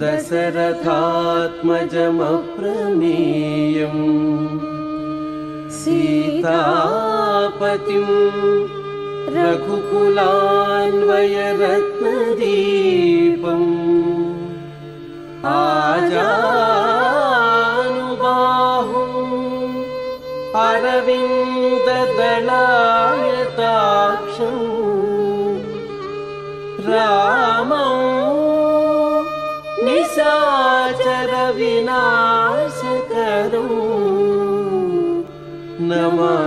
दशरथात्मजमप्रमेयम् सीतापतिं रघुकुलान्वयरत्नदीपम् आजानुबाहुम् अरविन्ददलायताक्षम् रामं निशाचर विनाशकरं नमामि।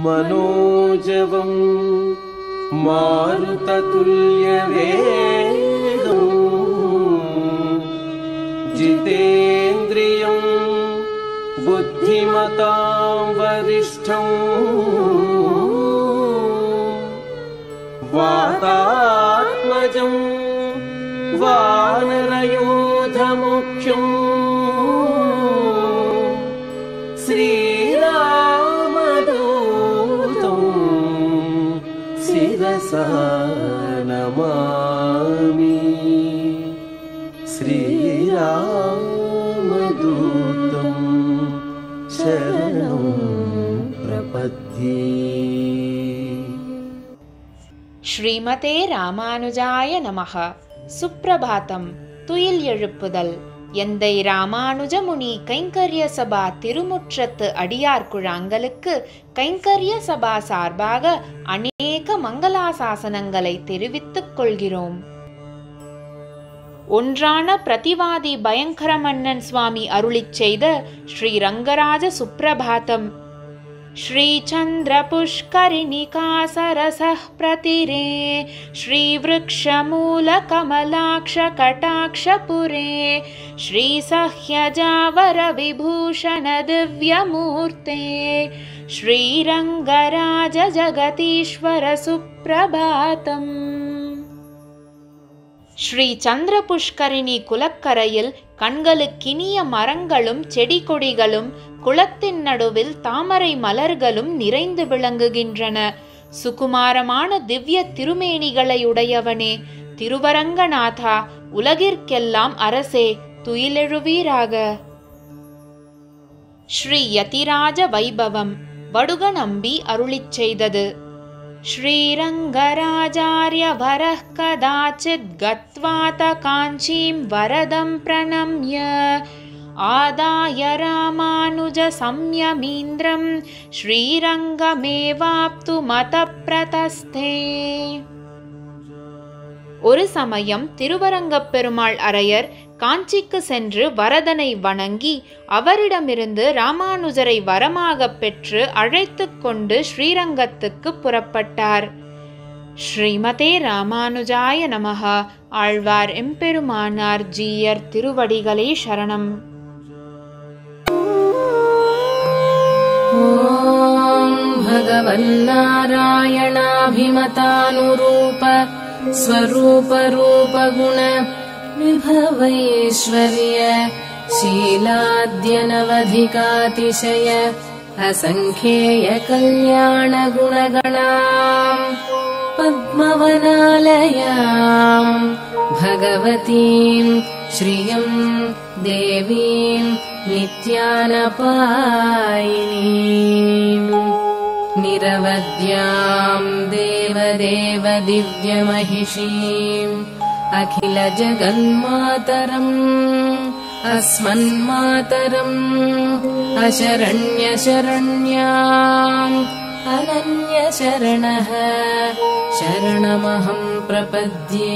मनोजवं मारुततुल्यवेगं जितेन्द्रियं बुद्धिमतां वरिष्ठं वातात्मजं वानरयोधमुख्यं श्रीरामदूतं शिरसा नमामि। श्रीरामदूतं शरणं प्रपद्ये। ஸ்ரீமதே ராமானுஜாய நமஹ. சுப்ரபாதம். துயில் எழுப்புதல். எந்தை ராமானுஜமுனி கைங்கரிய சபா திருமுற்றத்து அடியார் குழாங்களுக்கு கைங்கரிய சபா சார்பாக அநேக மங்களாசாசனங்களை தெரிவித்துக் கொள்கிறோம். ஒன்றான பிரதிவாதி பயங்கர மன்னன் சுவாமி அருளிச் செய்த ஸ்ரீ ரங்கராஜ சுப்ரபாதம். ஸ்ரீ சந்திர புஷ்கரிணிகாசரசः பிரதிரே ஸ்ரீ விருக்ஷமூல கமலாக்ஷ கடாக்ஷபுரே ஸ்ரீ சஹ்யஜாவர விபூஷண திவ்யமூர்த்தே ஸ்ரீரங்கராஜ ஜகதீஸ்வர சுப்ரபாதம். ஸ்ரீ சந்திர புஷ்கரிணி குலக்கரையில் கண்களுக்கினிய மரங்களும் செடி கொடிகளும் குளத்தின் நடுவில் தாமரை மலர்களும் நிறைந்து விளங்குகின்றன. சுகுமாரமான திவ்ய திருமேனிகளை உடையவனே, திருவரங்கநாதா, உலகிற்கெல்லாம் அரசே, துயிலெழுவீராக. ஸ்ரீ யதிராஜ வைபவம். வடுகநம்பி அருளிச் செய்தது. ஸ்ரீரங்கராஜார்ய வரः கதாச்சித் கத்வாத காஞ்சீம் வரதம் பிரணம்ய ஆதாய ராமானுஜ சம்யமீந்திரம் ஸ்ரீரங்கமேவாப்து மத பிரதஸ்தே. ஒரு சமயம் திருவரங்கப் பெருமாள் அரையர் காஞ்சிக்கு சென்று வரதனை வணங்கி அவரிடமிருந்து ராமானுஜரை வரமாக பெற்று அழைத்து கொண்டு ஸ்ரீரங்கத்துக்கு புறப்பட்டார். ஸ்ரீமதே ராமானுஜாய நமஹ. ஆழ்வார் எம்பெருமானார் ஜீயர் திருவடிகளே சரணம். भगवन्नारायणाभिमतानुरूप स्वरूप रूप गुण विभवैश्वर्य शीलाद्यनवधिकातिशय असङ्ख्येय कल्याण गुणगणाम् पद्मवनालयाम् भगवतीम् श्रियम् देवीम् नित्यानपायिनीम् निरवद्याम् देवदेव दिव्यमहिषीम् अखिल जगन्मातरम् अस्मन्मातरम् अशरण्यशरण्याम् अनन्यशरणः शरणमहम् प्रपद्ये.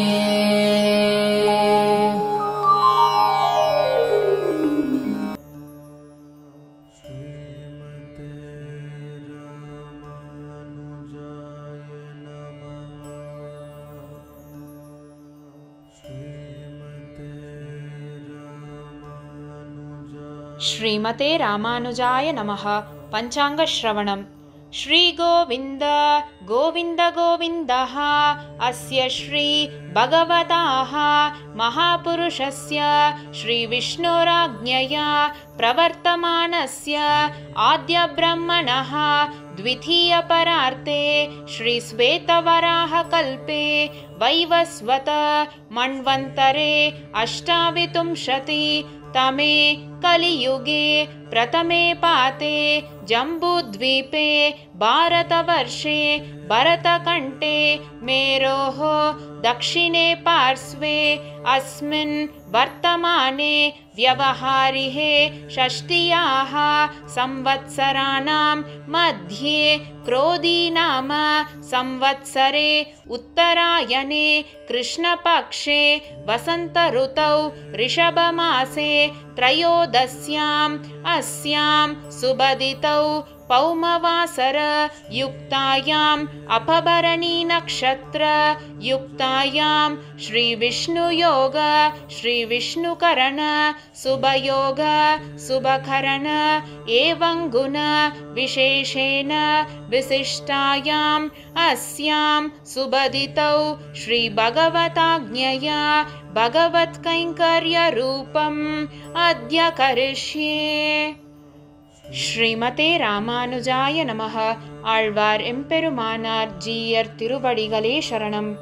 ஸ்ரீமதே ராமானுஜாய நமஹ. பஞ்சாங்க ஸ்ரவணம். ஸ்ரீ கோவிந்த கோவிந்த கோவிந்தः அஸ்ய ஸ்ரீ பகவதாः மகாபுருஷஸ்ய ஸ்ரீ விஷ்ணுராஜ்ஞயா பிரவர்த்தமானஸ்ய ஆத்ய பிரம்மணः द्वितीय परार्ते श्री श्वेतवराह कल्पे वैवस्वत मन्वन्तरे अष्टाविंशति तमे कलियुगे प्रथमे पाते जम्बूद्वीपे भारतवर्षे भरतकण्ठे मेरोः दक्षिणे पार्श्वे अस्मिन् वर्तमाने व्यवहारिहे षष्ठ्याः संवत्सराणां मध्ये क्रोधी नाम संवत्सरे उत्तरायणे कृष्णपक्षे वसंत ऋतौ ऋषभमासे त्रयोदश्याम् अस्यां सुबदितौ पौमवासर युक्तायाम् अपभरणी नक्षत्र युक्तायां श्री विष्णुयोग श्री विष्णुकरण शुभयोग शुभकरण एवं गुण विशेषेण विशिष्टायाम् अस्यां सुबदितौ श्री भगवताज्ञया भगवत्कैङ्कर्य रूपम् अद्य करिष्ये. ஸ்ரீமதே ராமானுஜாய நமஹ. ஆழ்வார் எம்பெருமானார் ஜீயர் திருவடிகளே சரணம்.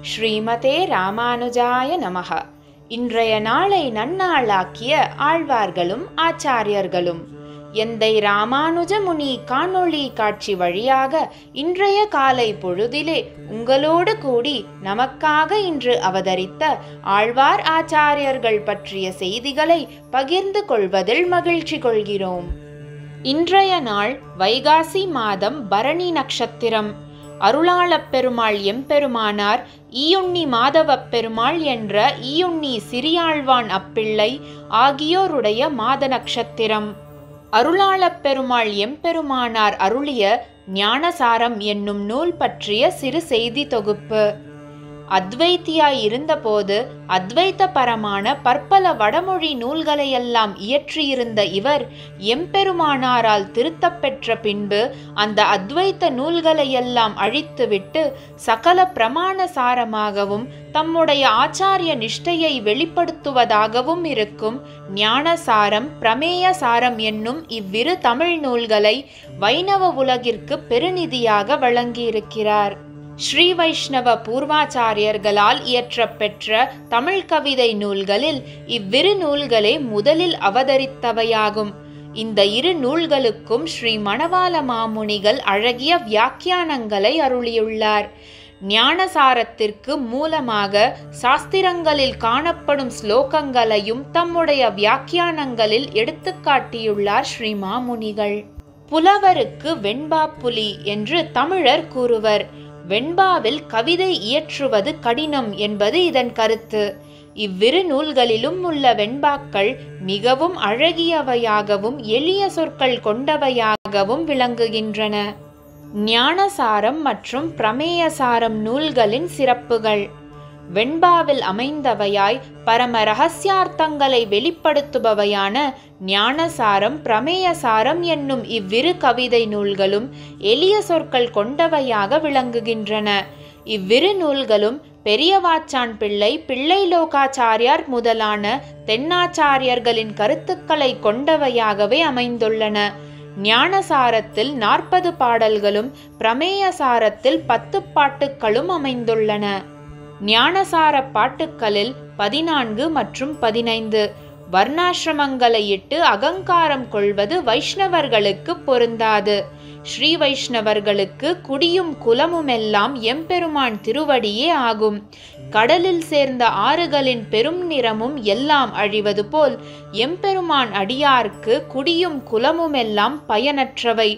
ஸ்ரீமதே ராமானுஜாய நமஹ. இன்றைய நாளை நன்னாளாக்கிய ஆழ்வார்களும் ஆச்சாரியர்களும் எந்தை ராமானுஜ முனி காணொளி காட்சி வழியாக இன்றைய காலை பொழுதிலே உங்களோடு கூடி நமக்காக இன்று அவதரித்த ஆழ்வார் ஆச்சாரியர்கள் பற்றிய செய்திகளை பகிர்ந்து கொள்வதில் மகிழ்ச்சி கொள்கிறோம். இன்றைய நாள் வைகாசி மாதம் பரணி நட்சத்திரம். அருளாளப் பெருமாள் எம்பெருமானார் ஈயுண்ணி மாதவப் பெருமாள் என்ற ஈயுண்ணி சிறியாழ்வான் அப்பிள்ளை ஆகியோருடைய மாத நட்சத்திரம். அருளாளப் பெருமாள் எம்பெருமானார் அருளிய ஞானசாரம் என்னும் நூல் பற்றிய சிறு செய்தி தொகுப்பு. அத்வைத்தியாய் இருந்தபோது அத்வைத்த பரமான பற்பல வடமொழி நூல்களையெல்லாம் இயற்றியிருந்த இவர் எம்பெருமானாரால் திருத்தப்பெற்ற பின்பு அந்த அத்வைத்த நூல்களையெல்லாம் அழித்துவிட்டு சகல பிரமாண சாரமாகவும் தம்முடைய ஆச்சாரிய நிஷ்டையை வெளிப்படுத்துவதாகவும் இருக்கும் ஞானசாரம் பிரமேய சாரம் என்னும் இவ்விரு தமிழ் நூல்களை வைணவ உலகிற்கு பெருநிதியாக வழங்கியிருக்கிறார். ஸ்ரீ வைஷ்ணவ பூர்வாச்சாரியர்களால் இயற்றப்பெற்ற தமிழ் கவிதை நூல்களில் இவ்விரு நூல்களே முதலில் அவதரித்தவையாகும். இந்த இரு நூல்களுக்கும் ஸ்ரீ மணவாள மாமுனிகள் அழகிய வியாக்கியானங்களை அருளியுள்ளார். ஞானசாரத்திற்கு மூலமாக சாஸ்திரங்களில் காணப்படும் ஸ்லோகங்களையும் தம்முடைய வியாக்கியானங்களில் எடுத்துக்காட்டியுள்ளார் ஸ்ரீ மாமுனிகள். புலவருக்கு வெண்பா புலி என்று தமிழர் கூறுவர். வெண்பாவில் கவிதை இயற்றுவது கடினம் என்பது இதன் கருத்து. இவ்விரு நூல்களிலும் உள்ள வெண்பாக்கள் மிகவும் அழகியவையாகவும் எளிய சொற்கள் கொண்டவையாகவும் விளங்குகின்றன. ஞானசாரம் மற்றும் பிரமேயசாரம் நூல்களின் சிறப்புகள். வெண்பாவில் அமைந்தவையாய் பரம ரகசியார்த்தங்களை வெளிப்படுத்துபவையான ஞானசாரம் பிரமேயசாரம் என்னும் இவ்விரு கவிதை நூல்களும் எளிய சொற்கள் கொண்டவையாக விளங்குகின்றன. இவ்விரு நூல்களும் பெரியவாச்சான் பிள்ளை, பிள்ளை லோகாச்சாரியார் முதலான தென்னாச்சாரியர்களின் கருத்துக்களை கொண்டவையாகவே அமைந்துள்ளன. ஞானசாரத்தில் 40 பாடல்களும் பிரமேயசாரத்தில் 10 பாட்டுக்களும் அமைந்துள்ளன. ஞானசார பாட்டுக்களில் 14 மற்றும் 15 வர்ணாசிரமங்களை இட்டு அகங்காரம் கொள்வது வைஷ்ணவர்களுக்கு பொருந்தாது. ஸ்ரீ வைஷ்ணவர்களுக்கு குடியும் குலமுமெல்லாம் எம்பெருமான் திருவடியே ஆகும். கடலில் சேர்ந்த ஆறுகளின் பெரும் நிறமும் எல்லாம் அழிவது போல் எம்பெருமான் அடியார்க்கு குடியும் குலமுமெல்லாம் பயனற்றவை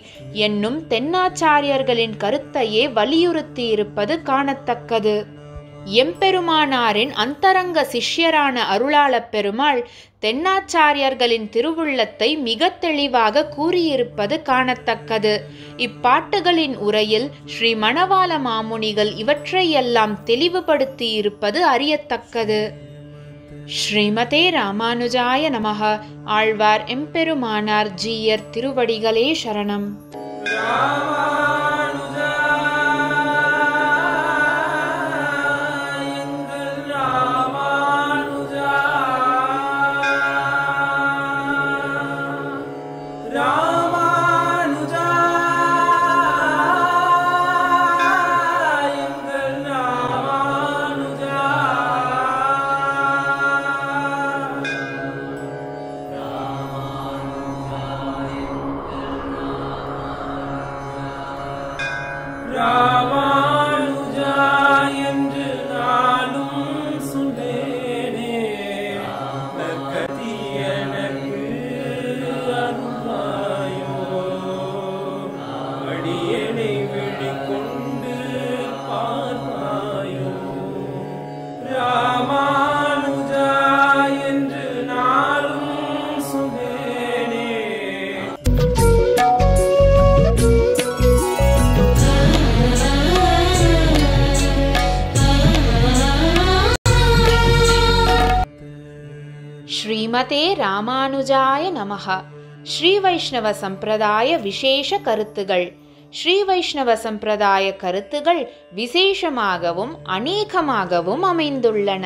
என்னும் தென்னாச்சாரியர்களின் கருத்தையே வலியுறுத்தியிருப்பது காணத்தக்கது. எம்பெருமானாரின் அந்தரங்க சிஷ்யரான அருளாளப் பெருமாள் தென்னாச்சாரியர்களின் திருவுள்ளத்தை மிக தெளிவாக கூறியிருப்பது காணத்தக்கது. இப்பாட்டுகளின் உரையில் ஸ்ரீ மணவாள மாமுனிகள் இவற்றையெல்லாம் தெளிவுபடுத்தியிருப்பது அறியத்தக்கது. ஸ்ரீமதே ராமானுஜாய நமஹ. ஆழ்வார் எம்பெருமானார் ஜீயர் திருவடிகளே சரணம். ஸ்ரீமதே ராமானுஜாய நமஹ. ஸ்ரீ வைஷ்ணவ சம்பிரதாய விசேஷ கருத்துகள். ஸ்ரீ வைஷ்ணவ சம்பிரதாய கருத்துகள் விசேஷமாகவும் அநேகமாகவும் அமைந்துள்ளன.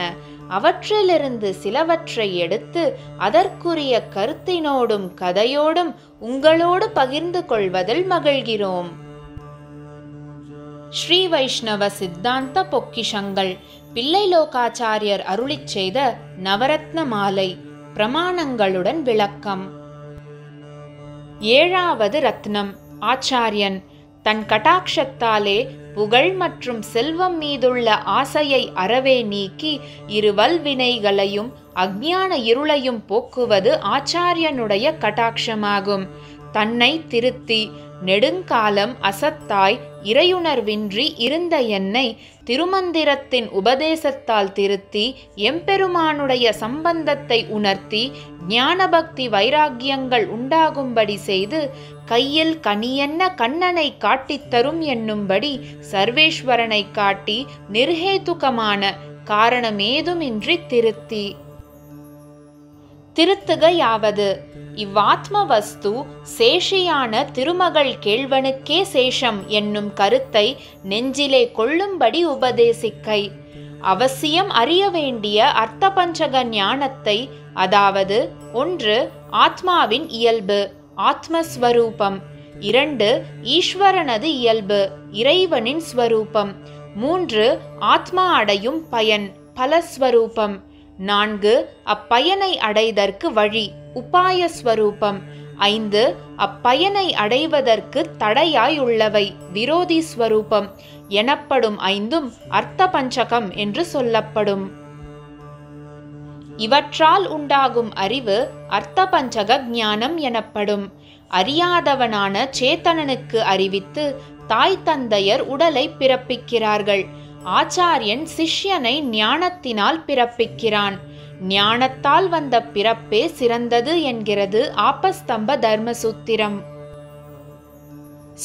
அவற்றிலிருந்து சிலவற்றை எடுத்து அதற்குரிய கருத்தினோடும் கதையோடும் உங்களோடு பகிர்ந்து கொள்வதில் மகிழ்கிறோம். ஸ்ரீ வைஷ்ணவ சித்தாந்த பொக்கிஷங்கள். பிள்ளை லோகாச்சாரியர் அருளிச் செய்த நவரத்ன மாலை பிரமாணங்களுடன் விளக்கம். 7வது ரத்னம். ஆச்சாரியன் தன் கடாட்சத்தாலே புகழ் மற்றும் செல்வம் மீதுள்ள ஆசையை அறவே நீக்கி இருவல்வினைகளையும் அஞ்ஞான இருளையும் போக்குவது ஆச்சாரியனுடைய கடாட்சமாகும். தன்னை திருத்தி நெடுங்காலம் அசத்தாய் இறையுணர்வின்றி இருந்த என்னை திருமந்திரத்தின் உபதேசத்தால் திருத்தி எம்பெருமானுடைய சம்பந்தத்தை உணர்த்தி ஞானபக்தி வைராக்கியங்கள் உண்டாகும்படி செய்து கையில் கனியென்ன கண்ணனை காட்டித்தரும் என்னும்படி சர்வேஸ்வரனை காட்டி நிர்ஹேதுகமான காரணமேதுமின்றி திருத்துகையாவது இவ்வாத்ம வஸ்து சேஷியான திருமகள் கேள்வனுக்கே சேஷம் என்னும் கருத்தை நெஞ்சிலே கொள்ளும்படி உபதேசிக்கை. அவசியம் அறிய வேண்டிய அர்த்த பஞ்சக ஞானத்தை, அதாவது 1 ஆத்மாவின் இயல்பு ஆத்மஸ்வரூபம், 2 ஈஸ்வரனது இயல்பு இறைவனின் ஸ்வரூபம், 3 ஆத்மா அடையும் பயன் பலஸ்வரூபம், 4 அப்பயனை அடைதற்கு வழி உபாயஸ்வரூபம், 5 அப்பயனை அடைவதற்கு தடையாய் உள்ளவை விரோதி ஸ்வரூபம் எனப்படும் 5ம் அர்த்த பஞ்சகம் என்று சொல்லப்படும். இவற்றால் உண்டாகும் அறிவு அர்த்த பஞ்சக ஞானம் எனப்படும். அறியாதவனான சேத்தனனுக்கு அறிவித்து தாய் தந்தையர் உடலை பிறப்பிக்கிறார்கள். ஆச்சாரியன் சிஷ்யனை ஞானத்தினால் பிறப்பிக்கிறான். ஞானத்தால் வந்த பிறப்பே சிறந்தது என்கிறது ஆபஸ்தம்ப தர்மசூத்திரம்.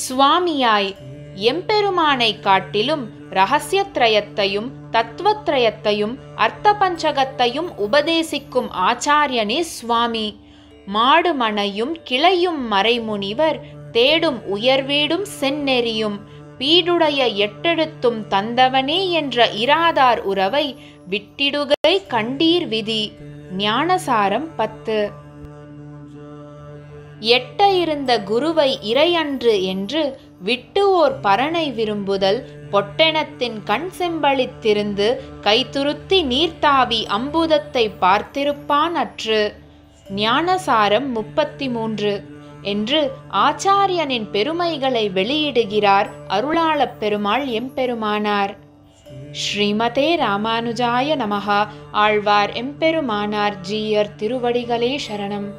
சுவாமியாய் எம்பெருமானை காட்டிலும் ரகசியத்ரயத்தையும் தத்துவத்ரயத்தையும் அர்த்த பஞ்சகத்தையும் உபதேசிக்கும் ஆச்சாரியனே சுவாமி. மாடு மனையும் கிளையும் மறைமுனிவர் தேடும் உயர்வீடும் செந்நெறியும் பீடுடைய எட்டெழுத்தும் தந்தவனே என்ற இராதார் உறவை விட்டிடுகை கண்டீர் விதி. ஞானசாரம் 10. எட்ட இருந்த குருவை இறையன்று என்று விட்டு ஓர் பரனை விரும்புதல் பொட்டெனத்தின் கண் செம்பளித்திருந்து கைத்துருத்தி நீர்த்தாவி அம்புதத்தை பார்த்திருப்பான் அற்று. ஞானசாரம் 33 என்று ஆச்சாரியனின் பெருமைகளை வெளியிடுகிறார் அருளாளப் பெருமாள் எம்பெருமானார். ஸ்ரீமதே ராமானுஜாய நமஹ. ஆழ்வார் எம்பெருமானார் ஜீயர் திருவடிகளே சரணம்.